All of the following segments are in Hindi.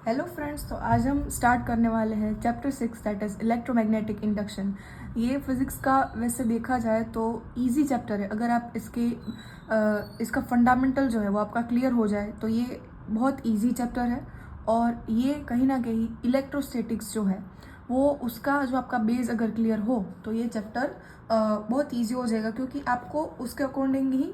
हेलो फ्रेंड्स, तो आज हम स्टार्ट करने वाले हैं chapter 6 that is electromagnetic induction. ये फिज़िक्स का वैसे देखा जाए तो इजी चैप्टर है। अगर आप इसका फंडामेंटल जो है वो आपका क्लियर हो जाए तो ये बहुत इजी चैप्टर है। और ये कहीं ना कहीं इलेक्ट्रोस्टैटिक्स जो है वो उसका जो आपका बेस अगर क्लियर हो तो ये चैप्टर बहुत इजी हो जाएगा, क्योंकि आपको उसके अकॉर्डिंग ही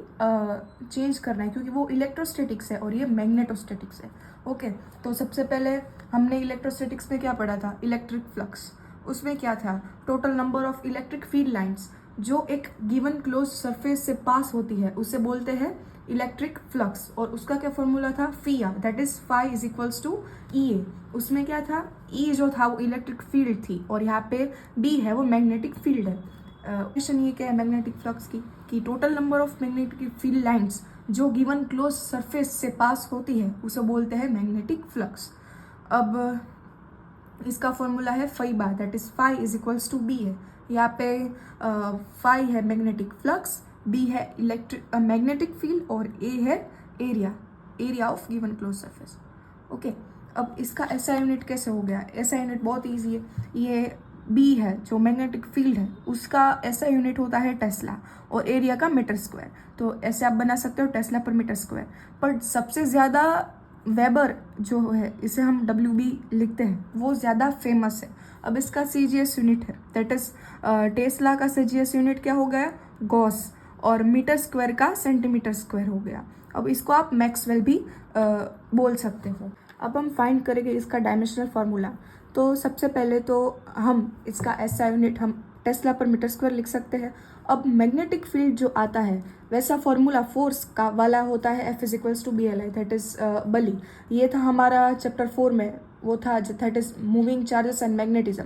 चेंज करना है, क्योंकि वो इलेक्ट्रोस्टैटिक्स है और ये मैग्नेटोस्टैटिक्स है। ओके, तो सबसे पहले हमने इलेक्ट्रोस्टैटिक्स में क्या पढ़ा था? Electric flux. उसमें क्या था? Total number of electric field lines जो एक गिवन क्लोज सरफेस से पास होती है उसे बोलते हैं इलेक्ट्रिक फ्लक्स। और उसका क्या फॉर्मूला था? Phi R, that is phi is equals to E A. उसमें क्या था? ई जो था वो इलेक्ट्रिक फील्ड थी और यहाँ पे बी है वो मैग्नेटिक फील्ड है। क्वेश्चन ये क्या है मैग्नेटिक फ्लक्स की कि total number of magnetic field lines जो गिवन क्लोज सरफेस से पास होती है उसे बोलते हैं मैग्नेटिक फ्लक्स। अब इसका फॉर्मूला है phi bar, that is phi is equals to B है। यहाँ पे फाई है मैग्नेटिक फ्लक्स, बी है इलेक्ट्रिक मैग्नेटिक फील्ड और ए है area of given close surface. Okay, अब इसका एसआई यूनिट कैसे हो गया? एसआई यूनिट बहुत ईजी है। ये बी है जो मैग्नेटिक फील्ड है उसका एसआई यूनिट होता है टेस्ला और एरिया का मीटर स्क्वायर। तो ऐसे आप बना सकते हो टेस्ला पर मीटर स्क्वायर। पर सबसे ज़्यादा वेबर जो है, इसे हम डब्ल्यू बी लिखते हैं, वो ज़्यादा फेमस है। अब इसका सी जी एस यूनिट है, दैट इज टेस्ला का सी जी एस यूनिट क्या हो गया? गॉस। और मीटर स्क्वायर का सेंटीमीटर स्क्वायर हो गया। अब इसको आप मैक्सवेल भी बोल सकते हो। अब हम फाइंड करेंगे इसका डायमेंशनल फार्मूला। तो सबसे पहले तो हम इसका एसआई यूनिट हम टेस्ला पर मीटर स्क्वायर लिख सकते हैं। अब मैग्नेटिक फील्ड जो आता है वैसा फॉर्मूला फोर्स का वाला होता है F is equals to B L I, that is बली। ये था हमारा चैप्टर 4 में, वो था that is moving charges and magnetism.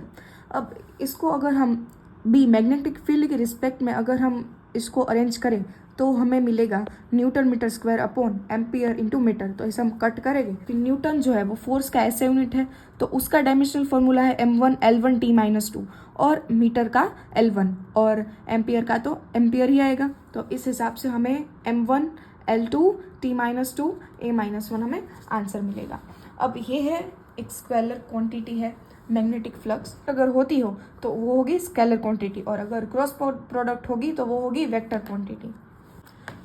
अब इसको अगर हम बी मैग्नेटिक फील्ड के रिस्पेक्ट में अगर हम इसको अरेंज करें तो हमें मिलेगा newton metre square upon ampere into metre. तो इसे हम कट करेंगे। फिर न्यूटन जो है वो फोर्स का ऐसे यूनिट है, तो उसका डायमेंशनल फॉर्मूला है m1 L1 T-2 और मीटर का L1 और एम्पियर का तो एम्पियर ही आएगा। तो इस हिसाब से हमें m1 L2 T-2 A-1 हमें आंसर मिलेगा। अब ये है एक स्केलर क्वांटिटी है मैग्नेटिक फ्लक्स। अगर होती हो तो वो होगी स्केलर क्वांटिटी और अगर क्रॉस प्रोडक्ट होगी तो वो होगी वेक्टर क्वांटिटी।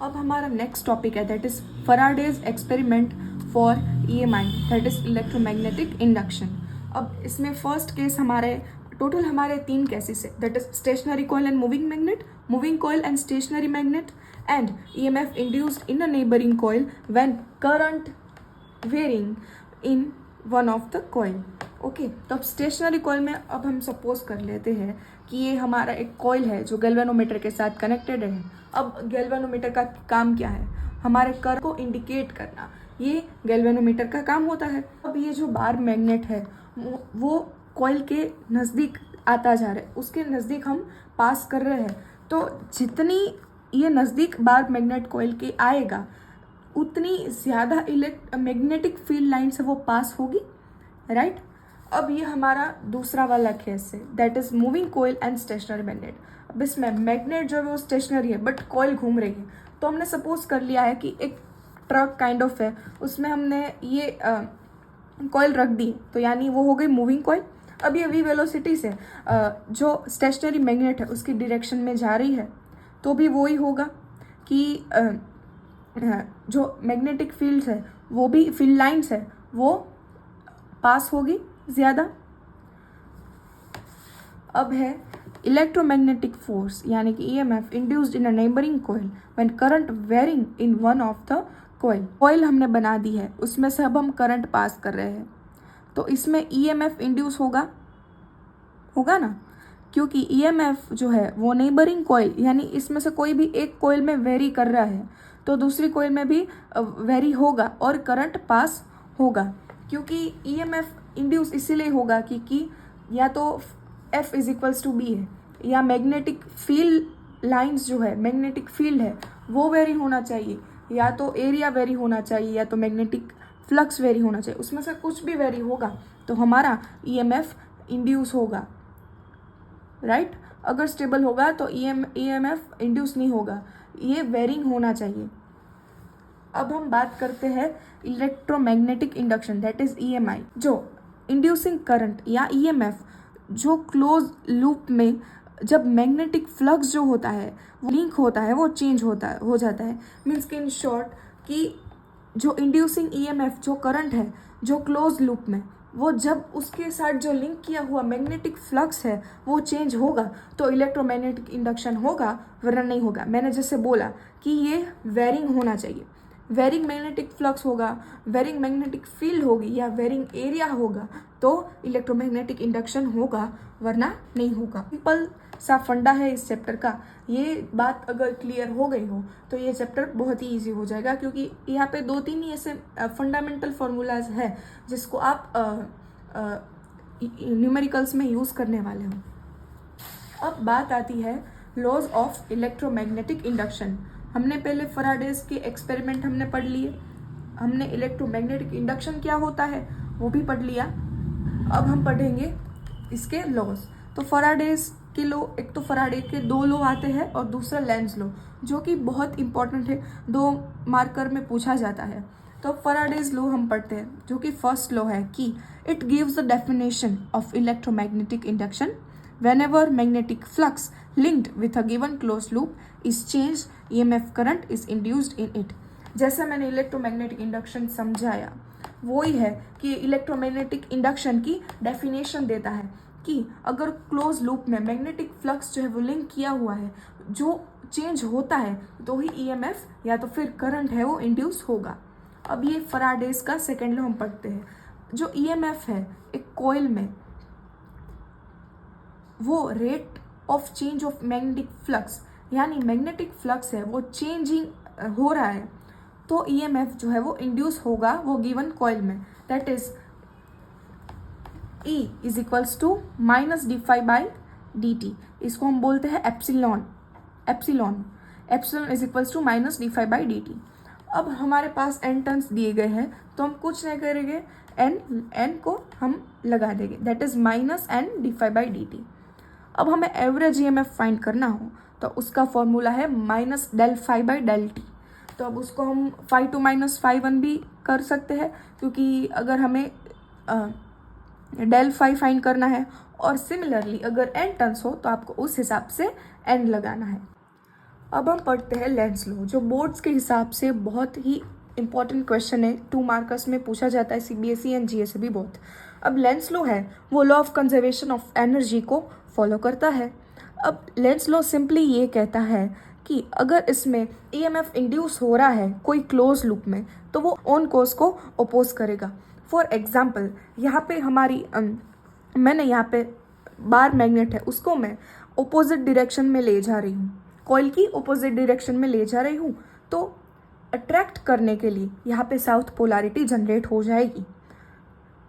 अब हमारा नेक्स्ट टॉपिक है that is Faraday's experiment for EMI, that is electromagnetic induction. अब इसमें फर्स्ट केस टोटल हमारे 3 केसेस है, that is stationary coil and moving magnet, moving coil and stationary magnet, and EMF induced in a neighbouring coil when current varying in one of the coil. Okay, तो अब स्टेशनरी कॉइल में अब हम सपोज कर लेते हैं कि ये हमारा एक कॉइल है जो गैल्वेनोमीटर के साथ कनेक्टेड है। अब गैल्वेनोमीटर का काम क्या है? हमारे करंट को इंडिकेट करना, ये गैल्वेनोमीटर का काम होता है। अब ये जो बार मैग्नेट है वो कॉइल के नज़दीक आता जा रहा है, उसके नज़दीक हम पास कर रहे हैं। तो जितनी ये नज़दीक बार मैग्नेट कॉइल के आएगा उतनी ज़्यादा मैग्नेटिक फील्ड लाइन से वो पास होगी, राइट? अब ये हमारा दूसरा वाला केस है, that is moving coil and stationary magnet. अब इसमें मैग्नेट जो है वो स्टेशनरी है बट कॉइल घूम रही है। तो हमने सपोज कर लिया है कि एक ट्रक काइंड ऑफ है, उसमें हमने ये कॉइल रख दी, तो यानी वो हो गई मूविंग कॉइल। अब ये वी वेलोसिटी से जो स्टेशनरी मैग्नेट है उसकी डायरेक्शन में जा रही है, तो भी वो ही होगा कि जो मैग्नेटिक फील्ड है वो भी फील्ड लाइंस है वो पास होगी ज़्यादा। अब है इलेक्ट्रोमैग्नेटिक फोर्स यानी कि EMF induced in a neighbouring coil when current varying in one of the coil. Coil हमने बना दी है, उसमें से अब हम करंट पास कर रहे हैं, तो इसमें EMF इंड्यूस होगा ना, क्योंकि EMF जो है वो नेबरिंग कॉइल यानी इसमें से कोई भी एक कॉइल में वेरी कर रहा है तो दूसरी कॉइल में भी वेरी होगा और करंट पास होगा। क्योंकि EMF इंड्यूस इसीलिए होगा कि या तो F is equals to B है, या मैग्नेटिक फील्ड लाइंस जो है मैग्नेटिक फील्ड है वो वेरी होना चाहिए, या तो एरिया वेरी होना चाहिए, या तो मैग्नेटिक फ्लक्स वेरी होना चाहिए। उसमें से कुछ भी वेरी होगा तो हमारा EMF इंड्यूस होगा, राइट? अगर स्टेबल होगा तो EMF इंड्यूस नहीं होगा, ये वेरिंग होना चाहिए। अब हम बात करते हैं electromagnetic induction, that is EMI. जो इंड्यूसिंग करंट या ईएमएफ जो क्लोज लूप में जब मैग्नेटिक फ्लक्स जो होता है वो लिंक होता है, वो चेंज हो जाता है। मीन्स कि इन शॉर्ट कि जो इंड्यूसिंग ईएमएफ जो करंट है जो क्लोज लूप में, वो जब उसके साथ जो लिंक किया हुआ मैग्नेटिक फ्लक्स है वो चेंज होगा तो इलेक्ट्रोमैग्नेटिक इंडक्शन होगा, वरना नहीं होगा। मैंने जैसे बोला कि ये वेरिंग होना चाहिए, वेरिंग मैग्नेटिक फ्लक्स होगा, वेरिंग मैग्नेटिक फील्ड होगी या वेरिंग एरिया होगा तो इलेक्ट्रोमैग्नेटिक इंडक्शन होगा, वरना नहीं होगा। सिंपल सा फंडा है इस चैप्टर का। ये बात अगर क्लियर हो गई हो तो ये चैप्टर बहुत ही इजी हो जाएगा, क्योंकि यहाँ पे 2-3 ही ऐसे फंडामेंटल फार्मूलाज है जिसको आप न्यूमेरिकल्स में यूज़ करने वाले हो। अब बात आती है लॉज ऑफ इलेक्ट्रोमैग्नेटिक इंडक्शन। हमने पहले फैराडेज के एक्सपेरिमेंट हमने पढ़ लिए, हमने इलेक्ट्रोमैग्नेटिक इंडक्शन क्या होता है वो भी पढ़ लिया। अब हम पढ़ेंगे इसके लॉज। तो फैराडेज के लॉ, एक तो फैराडे के 2 लॉ आते हैं और दूसरा लेंज लॉ, जो कि बहुत इंपॉर्टेंट है, 2 मार्कर में पूछा जाता है। तो फैराडेज लॉ हम पढ़ते हैं, जो कि फर्स्ट लॉ है कि it gives the definition of electromagnetic induction whenever magnetic flux linked with a given closed loop is changed, EMF current is induced in it। जैसा मैंने इलेक्ट्रोमैग्नेटिक इंडक्शन समझाया वो ही है कि इलेक्ट्रोमैग्नेटिक इंडक्शन की डेफिनेशन देता है कि अगर क्लोज लूप में मैग्नेटिक फ्लक्स जो है वो लिंक किया हुआ है, जो चेंज होता है तो ही EMF या तो फिर करंट है वो इंड्यूस होगा। अब ये फैराडेज का सेकेंड लॉ हम पढ़ते हैं। जो EMF है एक कॉइल में, वो rate of change of magnetic flux, यानी मैग्नेटिक फ्लक्स है वो चेंजिंग हो रहा है तो EMF जो है वो इंड्यूस होगा वो गिवन कॉइल में, that is E is equals to minus d∅/dt। इसको हम बोलते हैं epsilon. Epsilon is equals to minus d∅/dt। अब हमारे पास n टर्न्स दिए गए हैं तो हम कुछ नहीं करेंगे, n को हम लगा देंगे, that is minus n d∅/dt। अब हमें एवरेज EMF फाइंड करना हो तो उसका फॉर्मूला है माइनस del∅/del t। तो अब उसको हम φ2 माइनस φ1 भी कर सकते हैं, क्योंकि अगर हमें del∅ फाइंड करना है और सिमिलरली अगर n टर्न्स हो तो आपको उस हिसाब से n लगाना है। अब हम पढ़ते हैं लेंज लॉ, जो बोर्ड्स के हिसाब से बहुत ही इंपॉर्टेंट क्वेश्चन है, 2 मार्कर्स में पूछा जाता है, CBSE एंड GS भी बहुत। अब लेंज लॉ है वो law of conservation of energy को फॉलो करता है। अब लेंज लॉ सिंपली ये कहता है कि अगर इसमें EMF इंड्यूस हो रहा है कोई क्लोज लूप में तो वो ऑन कोर्स को अपोज करेगा। फॉर एग्जाम्पल यहाँ पे हमारी मैंने यहाँ पे बार मैग्नेट है उसको मैं ओपोजिट डायरेक्शन में ले जा रही हूँ, कॉइल की ओपोजिट डायरेक्शन में ले जा रही हूँ, तो अट्रैक्ट करने के लिए यहाँ पे साउथ पोलैरिटी जनरेट हो जाएगी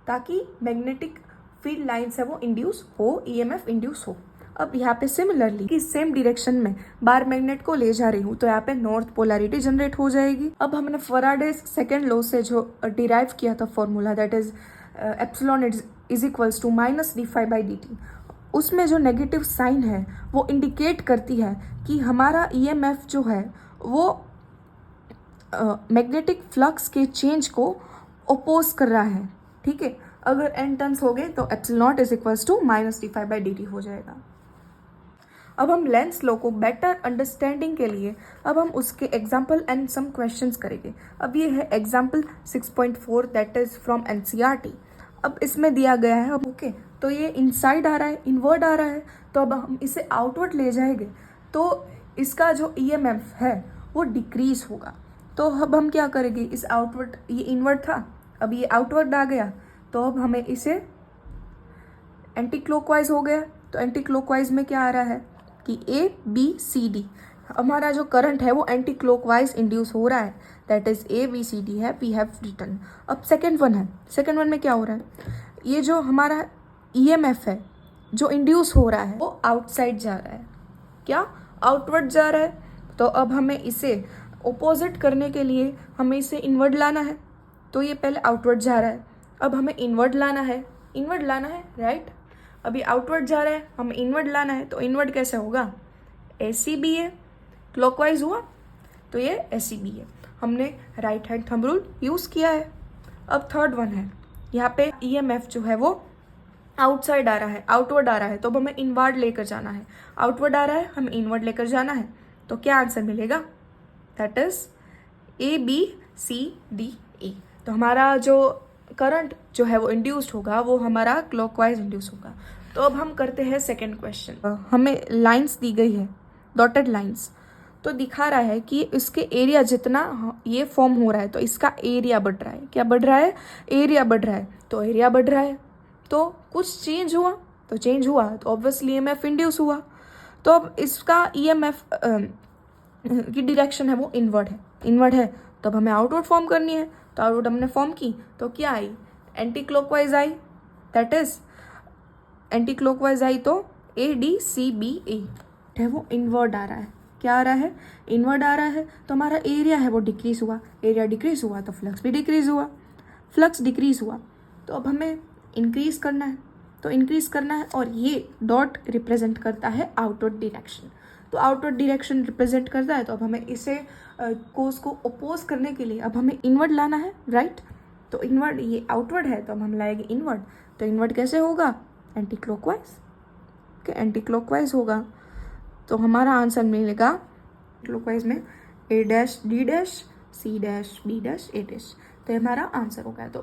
ताकि मैग्नेटिक फील्ड लाइन्स है वो इंड्यूस हो, EMF इंड्यूस हो। अब यहाँ पे सिमिलरली कि सेम डायरेक्शन में बार मैग्नेट को ले जा रही हूँ तो यहाँ पे नॉर्थ पोलैरिटी जनरेट हो जाएगी। अब हमने फैराडेज सेकेंड लॉ से जो डिराइव किया था formula, that is epsilon is equals to minus d∅/dt, उसमें जो नेगेटिव साइन है वो इंडिकेट करती है कि हमारा EMF जो है वो मैग्नेटिक फ्लक्स के चेंज को ओपोज कर रहा है। ठीक है, अगर n टर्न्स हो गए तो epsilon is equals to minus d∅/dt हो जाएगा। अब हम लेंज लॉ को बेटर अंडरस्टैंडिंग के लिए अब हम उसके एग्जाम्पल एंड सम क्वेश्चंस करेंगे। अब ये है example 6.4 that is from NCERT। अब इसमें दिया गया है ओके, तो ये इनसाइड आ रहा है, इनवर्ड आ रहा है, तो अब हम इसे आउटवर्ड ले जाएंगे तो इसका जो EMF है वो डिक्रीज होगा। तो अब हम क्या करेंगे, इस आउटवर्ड, ये इनवर्ड था अब ये आउटवर्ड आ गया तो अब हमें इसे एंटी क्लॉकवाइज हो गया। तो एंटी क्लॉकवाइज में क्या आ रहा है कि ABCD हमारा जो करंट है वो एंटी क्लॉकवाइज इंड्यूस हो रहा है, दैट इज ABCD है, वी हैव रिटन। अब सेकेंड वन है, सेकेंड वन में क्या हो रहा है, ये जो हमारा EMF है जो इंड्यूस हो रहा है वो आउटसाइड जा रहा है, क्या आउटवर्ड जा रहा है। तो अब हमें इसे ओपोजिट करने के लिए हमें इसे इनवर्ड लाना है, तो ये पहले आउटवर्ड जा रहा है, अब हमें इनवर्ड लाना है, राइट। अभी आउटवर्ड जा रहा है, हमें इनवर्ड लाना है, तो इनवर्ड कैसे होगा, ACBA, क्लॉकवाइज हुआ तो ये ACBA। हमने right hand thumb rule use किया है। अब थर्ड वन है, यहाँ पे EMF जो है वो आउटसाइड आ रहा है, आउटवर्ड आ रहा है, तो अब हमें इनवर्ड लेकर जाना है। आउटवर्ड आ रहा है, हमें इनवर्ड लेकर जाना है, तो क्या आंसर मिलेगा? That is ABCDE। तो हमारा जो करंट जो है वो इंड्यूस्ड होगा वो हमारा क्लॉकवाइज इंड्यूस होगा। तो अब हम करते हैं सेकेंड क्वेश्चन। हमें लाइंस दी गई है, डॉटेड लाइंस, तो दिखा रहा है कि इसके एरिया जितना ये फॉर्म हो रहा है तो इसका एरिया बढ़ रहा है। क्या बढ़ रहा है? एरिया बढ़ रहा है। तो एरिया बढ़ रहा है तो कुछ चेंज हुआ, तो चेंज हुआ तो ऑब्वियसली EMF इंड्यूस हुआ। तो अब इसका EMF की डायरेक्शन है वो इनवर्ड है, इनवर्ड है, तो अब हमें आउटवर्ड फॉर्म करनी है। तो आउटवर्ड हमने फॉर्म की तो क्या आई? एंटी क्लॉकवाइज आई, दैट इज एंटी क्लॉकवाइज आई तो ADCBE है वो इनवर्ड आ रहा है। क्या आ रहा है? इनवर्ड आ रहा है। तो हमारा एरिया है वो डिक्रीज हुआ, एरिया डिक्रीज हुआ तो फ्लक्स भी डिक्रीज हुआ, फ्लक्स डिक्रीज हुआ तो अब हमें इंक्रीज करना है, तो इंक्रीज करना है और ये डॉट रिप्रेजेंट करता है आउटवर्ड डायरेक्शन। तो आउटवर्ड डायरेक्शन रिप्रेजेंट करता है तो अब हमें इसे कोर्स को अपोज करने के लिए अब हमें इनवर्ड लाना है, राइट। तो इनवर्ड, ये आउटवर्ड है तो अब हम लाएंगे इनवर्ड। तो इनवर्ड कैसे होगा? Anti clockwise, okay, anti clockwise होगा। तो हमारा आंसर मिलेगा क्लॉकवाइज में A' D' C' B' A'। तो ये हमारा आंसर होगा। तो